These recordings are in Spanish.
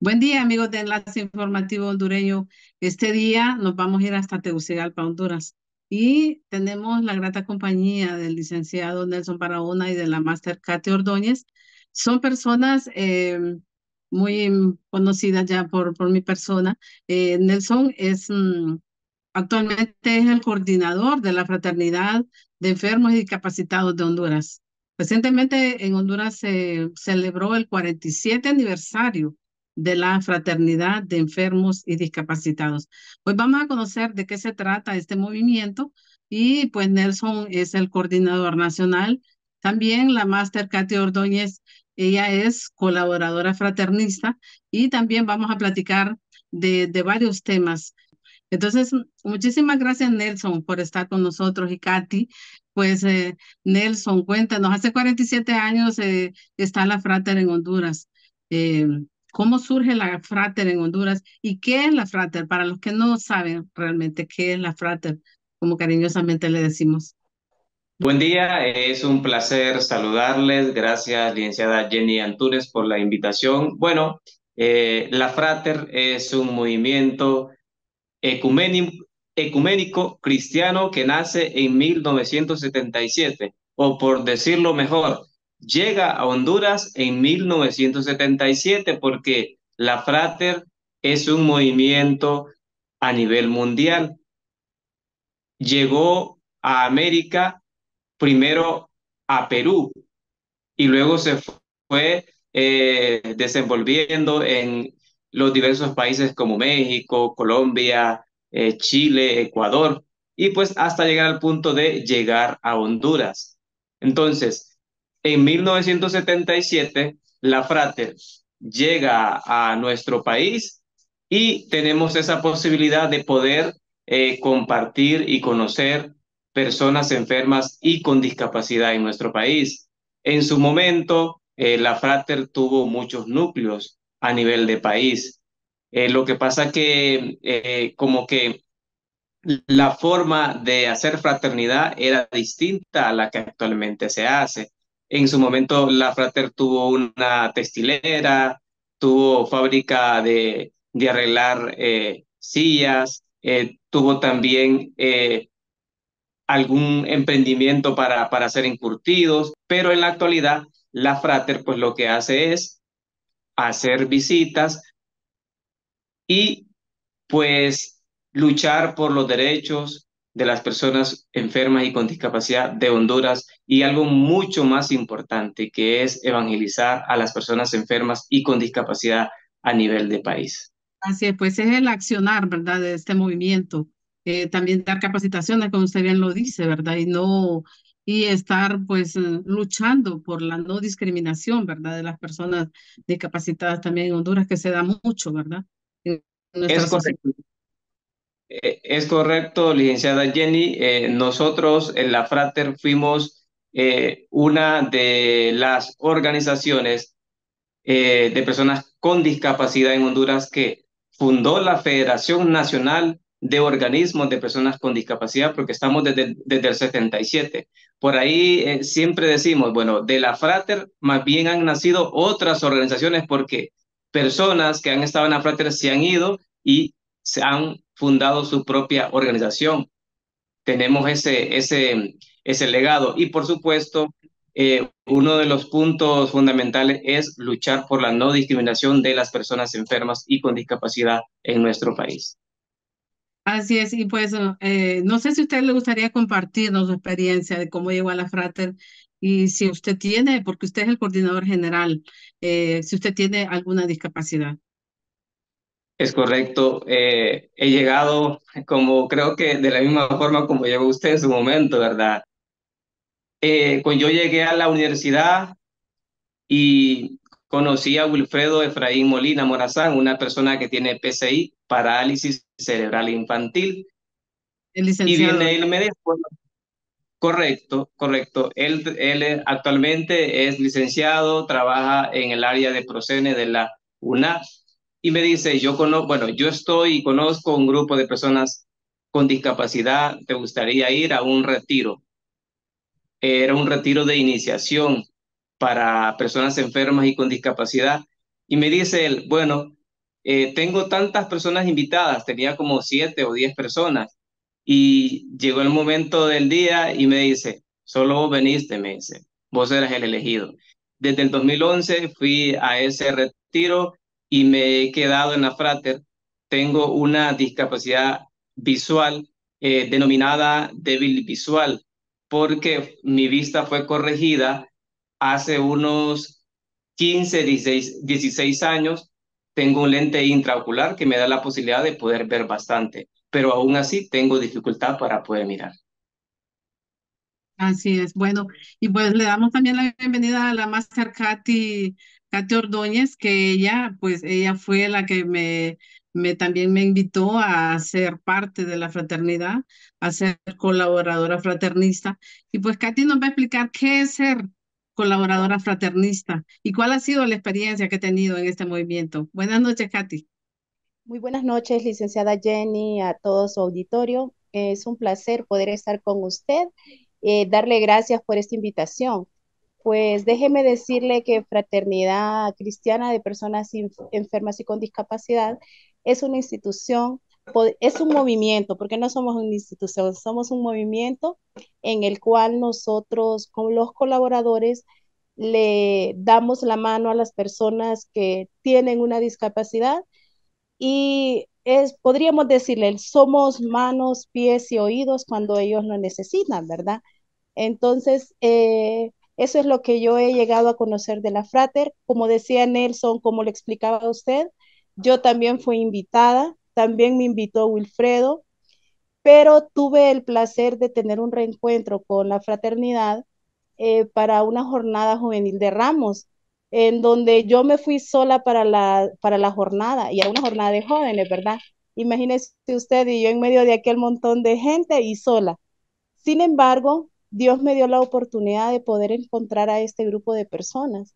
Buen día, amigos de Enlace Informativo Hondureño. Este día nos vamos a ir hasta Tegucigalpa, Honduras. Y tenemos la grata compañía del licenciado Nelson Barahona y de la máster Katy Ordóñez. Son personas muy conocidas ya por mi persona. Nelson actualmente es el coordinador de la Fraternidad de Enfermos y Discapacitados de Honduras. Recientemente en Honduras se celebró el 47 aniversario de la Fraternidad de Enfermos y Discapacitados. Hoy vamos a conocer de qué se trata este movimiento y pues Nelson es el coordinador nacional. También la máster Katy Ordóñez, ella es colaboradora fraternista y también vamos a platicar de varios temas. Entonces, muchísimas gracias, Nelson, por estar con nosotros y Katy. Pues, Nelson, cuéntanos, hace 47 años está la Frater en Honduras. Eh, ¿Cómo surge la Frater en Honduras y qué es la Frater? Para los que no saben realmente qué es la Frater, como cariñosamente le decimos. Buen día, es un placer saludarles. Gracias, licenciada Jenny Antunes, por la invitación. Bueno, la Frater es un movimiento ecuménico cristiano que nace en 1977, o por decirlo mejor, llega a Honduras en 1977 porque la Frater es un movimiento a nivel mundial. Llegó a América primero a Perú y luego se fue desenvolviendo en los diversos países como México, Colombia, Chile, Ecuador, y pues hasta llegar al punto de llegar a Honduras. Entonces, en 1977, la Frater llega a nuestro país y tenemos esa posibilidad de poder compartir y conocer personas enfermas y con discapacidad en nuestro país. En su momento, la Frater tuvo muchos núcleos a nivel de país. Lo que pasa que como que la forma de hacer fraternidad era distinta a la que actualmente se hace. En su momento, la Frater tuvo una textilera, tuvo fábrica de arreglar sillas, tuvo también algún emprendimiento para hacer encurtidos, pero en la actualidad la Frater pues lo que hace es hacer visitas y pues luchar por los derechos de las personas enfermas y con discapacidad de Honduras y algo mucho más importante que es evangelizar a las personas enfermas y con discapacidad a nivel de país. Así es, pues es el accionar, ¿verdad?, de este movimiento. También dar capacitaciones, como usted bien lo dice, ¿verdad? Y estar pues luchando por la no discriminación, ¿verdad?, de las personas discapacitadas también en Honduras, que se da mucho, ¿verdad? En Es nuestra sociedad. correcto. Es correcto, licenciada Jenny. Nosotros en la Frater fuimos una de las organizaciones de personas con discapacidad en Honduras que fundó la Federación Nacional de Organismos de Personas con Discapacidad, porque estamos desde el 77. Por ahí siempre decimos, bueno, de la Frater más bien han nacido otras organizaciones porque personas que han estado en la Frater se han ido y se han fundado su propia organización. Tenemos ese legado y por supuesto uno de los puntos fundamentales es luchar por la no discriminación de las personas enfermas y con discapacidad en nuestro país. Así es, y pues no sé si a usted le gustaría compartirnos su experiencia de cómo llegó a la Frater y si usted tiene, porque usted es el coordinador general, si usted tiene alguna discapacidad. Es correcto, he llegado como creo que de la misma forma como llegó usted en su momento, ¿verdad? Cuando yo llegué a la universidad y conocí a Wilfredo Efraín Molina Morazán, una persona que tiene PCI, parálisis cerebral infantil, El y licenciado. viene él y me dijo, bueno, correcto, correcto, él actualmente es licenciado, trabaja en el área de Procene de la UNAP, y me dice, yo conozco, bueno, yo estoy y conozco un grupo de personas con discapacidad, ¿te gustaría ir a un retiro? Era un retiro de iniciación para personas enfermas y con discapacidad. Y me dice él, bueno, tengo tantas personas invitadas, tenía como 7 o 10 personas, y llegó el momento del día y me dice, solo vos veniste, me dice, vos eras el elegido. Desde el 2011 fui a ese retiro y me he quedado en la Frater. Tengo una discapacidad visual denominada débil visual, porque mi vista fue corregida hace unos 15, 16 años. Tengo un lente intraocular que me da la posibilidad de poder ver bastante, pero aún así tengo dificultad para poder mirar. Así es. Bueno, y pues le damos también la bienvenida a la Master Katy Ordóñez, que ella fue la que también me invitó a ser parte de la fraternidad, a ser colaboradora fraternista. Y pues Katy nos va a explicar qué es ser colaboradora fraternista y cuál ha sido la experiencia que ha tenido en este movimiento. Buenas noches, Katy. Muy buenas noches, licenciada Jenny, a todo su auditorio. Es un placer poder estar con usted, darle gracias por esta invitación. Pues déjeme decirle que Fraternidad Cristiana de Personas Enfermas y con Discapacidad es una institución, es un movimiento, porque no somos una institución, somos un movimiento en el cual nosotros, con los colaboradores, le damos la mano a las personas que tienen una discapacidad y podríamos decirle, somos manos, pies y oídos cuando ellos lo necesitan, ¿verdad? Entonces, eso es lo que yo he llegado a conocer de la Frater. Como decía Nelson, como le explicaba a usted, yo también fui invitada, también me invitó Wilfredo, pero tuve el placer de tener un reencuentro con la fraternidad para una jornada juvenil de Ramos, en donde yo me fui sola para la jornada, y era una jornada de jóvenes, ¿verdad? Imagínese usted y yo en medio de aquel montón de gente y sola. Sin embargo, Dios me dio la oportunidad de poder encontrar a este grupo de personas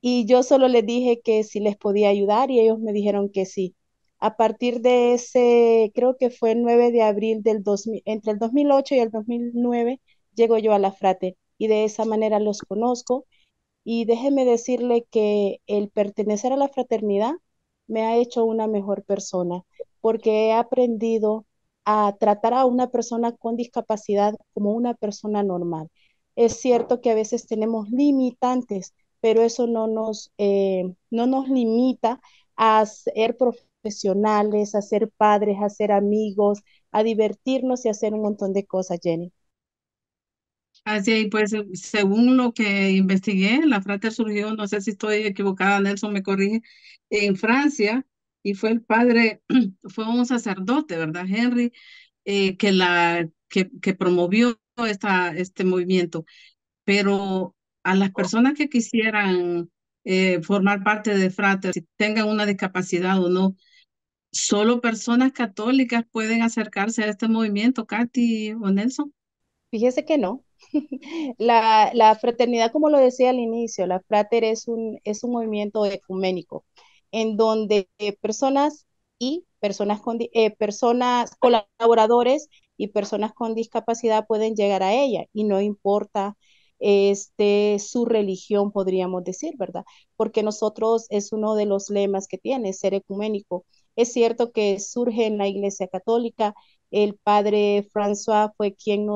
y yo solo les dije que si les podía ayudar y ellos me dijeron que sí. A partir de ese, creo que fue el 9 de abril del 2000, entre el 2008 y el 2009, llego yo a la Frate y de esa manera los conozco. Y déjeme decirle que el pertenecer a la fraternidad me ha hecho una mejor persona, porque he aprendido a tratar a una persona con discapacidad como una persona normal. Es cierto que a veces tenemos limitantes, pero eso no nos limita a ser profesionales, a ser padres, a ser amigos, a divertirnos y a hacer un montón de cosas, Jenny. Así, pues, según lo que investigué, la Frater surgió, no sé si estoy equivocada, Nelson me corrige, en Francia, y fue el padre, fue un sacerdote, ¿verdad, Henry? Que promovió este movimiento. Pero a las personas que quisieran formar parte de Frater, si tengan una discapacidad o no, solo personas católicas pueden acercarse a este movimiento, Katy o Nelson. Fíjese que no. La fraternidad, como lo decía al inicio, la frater es un movimiento ecuménico en donde personas y personas colaboradores y personas con discapacidad pueden llegar a ella y no importa su religión, podríamos decir, ¿verdad? Porque nosotros es uno de los lemas que tiene, ser ecuménico. Es cierto que surge en la Iglesia Católica, el padre François fue quien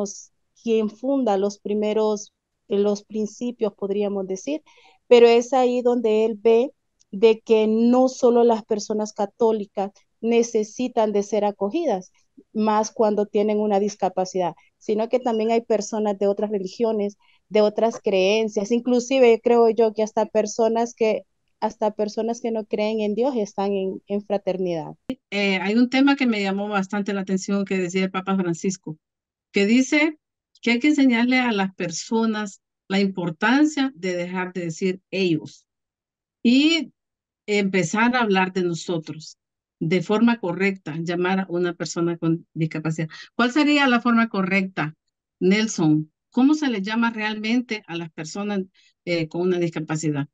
funda los principios, podríamos decir, pero es ahí donde él ve de que no solo las personas católicas necesitan de ser acogidas, más cuando tienen una discapacidad, sino que también hay personas de otras religiones, de otras creencias, inclusive creo yo que hasta personas que no creen en Dios están en fraternidad. Hay un tema que me llamó bastante la atención que decía el Papa Francisco, que dice que hay que enseñarle a las personas la importancia de dejar de decir ellos y empezar a hablar de nosotros de forma correcta, llamar a una persona con discapacidad. ¿Cuál sería la forma correcta, Nelson? ¿Cómo se le llama realmente a las personas con una discapacidad?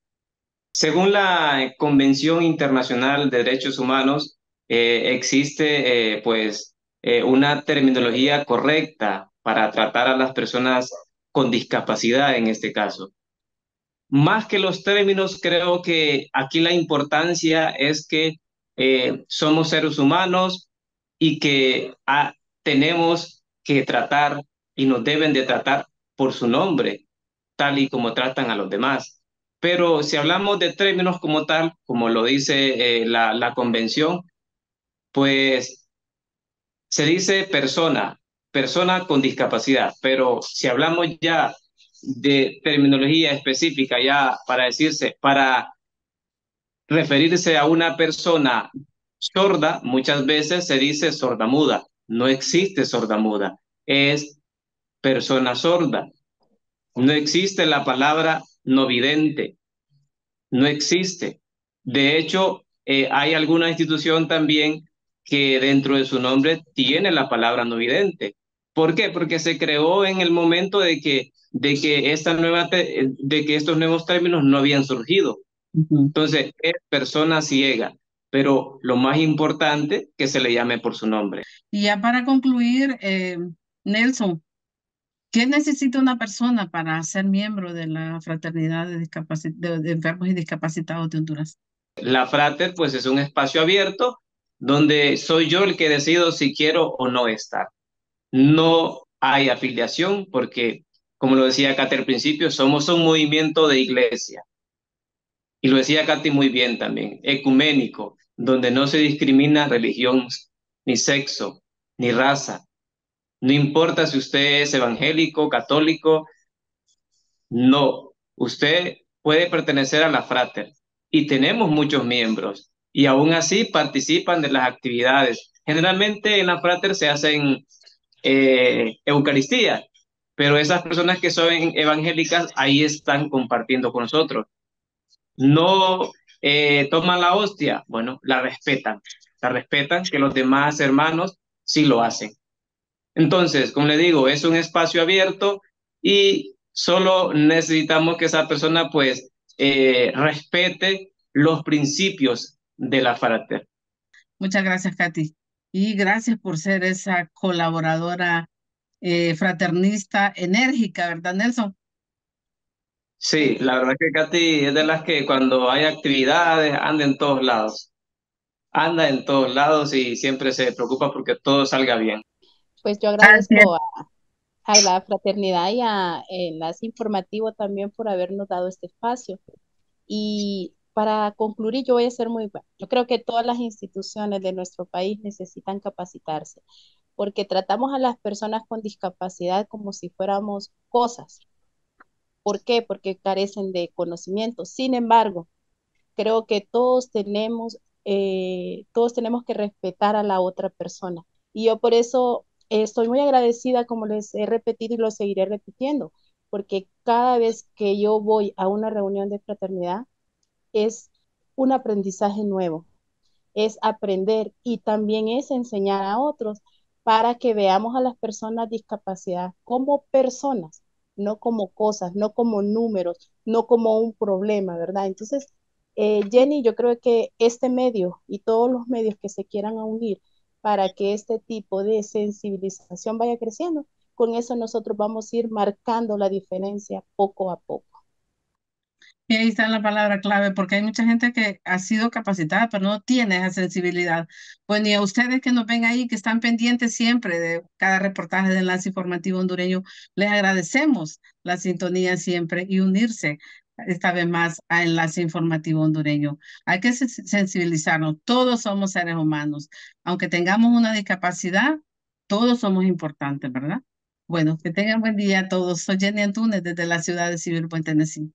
Según la Convención Internacional de Derechos Humanos, existe una terminología correcta para tratar a las personas con discapacidad en este caso. Más que los términos, creo que aquí la importancia es que somos seres humanos y que tenemos que tratar y nos deben de tratar por su nombre, tal y como tratan a los demás. Pero si hablamos de términos como tal, como lo dice la convención, pues se dice persona, persona con discapacidad, pero si hablamos ya de terminología específica, ya para decirse, para referirse a una persona sorda, muchas veces se dice sordamuda. No existe sordamuda, es persona sorda. No existe la palabra no vidente, no existe. De hecho, hay alguna institución también que dentro de su nombre tiene la palabra no vidente. ¿Por qué? Porque se creó en el momento de que de que estos nuevos términos no habían surgido. Entonces, es persona ciega, pero lo más importante que se le llame por su nombre. Y ya para concluir, Nelson, ¿qué necesita una persona para ser miembro de la Fraternidad de Enfermos y Discapacitados de Honduras? La Frater, pues es un espacio abierto donde soy yo el que decido si quiero o no estar. No hay afiliación porque, como lo decía Katy al principio, somos un movimiento de iglesia. Y lo decía Katy muy bien también, ecuménico, donde no se discrimina religión, ni sexo, ni raza. No importa si usted es evangélico, católico, no. Usted puede pertenecer a la Frater y tenemos muchos miembros y aún así participan de las actividades. Generalmente en la Frater se hacen Eucaristía, pero esas personas que son evangélicas ahí están compartiendo con nosotros. No toman la hostia, bueno, la respetan que los demás hermanos sí lo hacen. Entonces, como le digo, es un espacio abierto y solo necesitamos que esa persona pues respete los principios de la fraternidad. Muchas gracias, Katy. Y gracias por ser esa colaboradora fraternista enérgica, ¿verdad, Nelson? Sí, la verdad que Katy es de las que cuando hay actividades anda en todos lados. Anda en todos lados y siempre se preocupa porque todo salga bien. Pues yo Así es. agradezco a la fraternidad y a Enlace Informativo también por habernos dado este espacio. Y para concluir, yo voy a ser muy bueno. Yo creo que todas las instituciones de nuestro país necesitan capacitarse, porque tratamos a las personas con discapacidad como si fuéramos cosas. ¿Por qué? Porque carecen de conocimiento. Sin embargo, creo que todos tenemos que respetar a la otra persona. Y yo por eso estoy muy agradecida, como les he repetido y lo seguiré repitiendo, porque cada vez que yo voy a una reunión de fraternidad es un aprendizaje nuevo, es aprender y también es enseñar a otros para que veamos a las personas discapacidad como personas, no como cosas, no como números, no como un problema, ¿verdad? Entonces, Jenny, yo creo que este medio y todos los medios que se quieran unir para que este tipo de sensibilización vaya creciendo, con eso nosotros vamos a ir marcando la diferencia poco a poco. Y ahí está la palabra clave, porque hay mucha gente que ha sido capacitada, pero no tiene esa sensibilidad. Pues ni a ustedes que nos ven ahí, que están pendientes siempre de cada reportaje de Enlace Informativo Hondureño, les agradecemos la sintonía siempre y unirse esta vez más a Enlace Informativo Hondureño. Hay que sensibilizarnos, todos somos seres humanos. Aunque tengamos una discapacidad, todos somos importantes, ¿verdad? Bueno, que tengan buen día a todos. Soy Jenny Antunes desde la ciudad de Civil Point, Tennessee.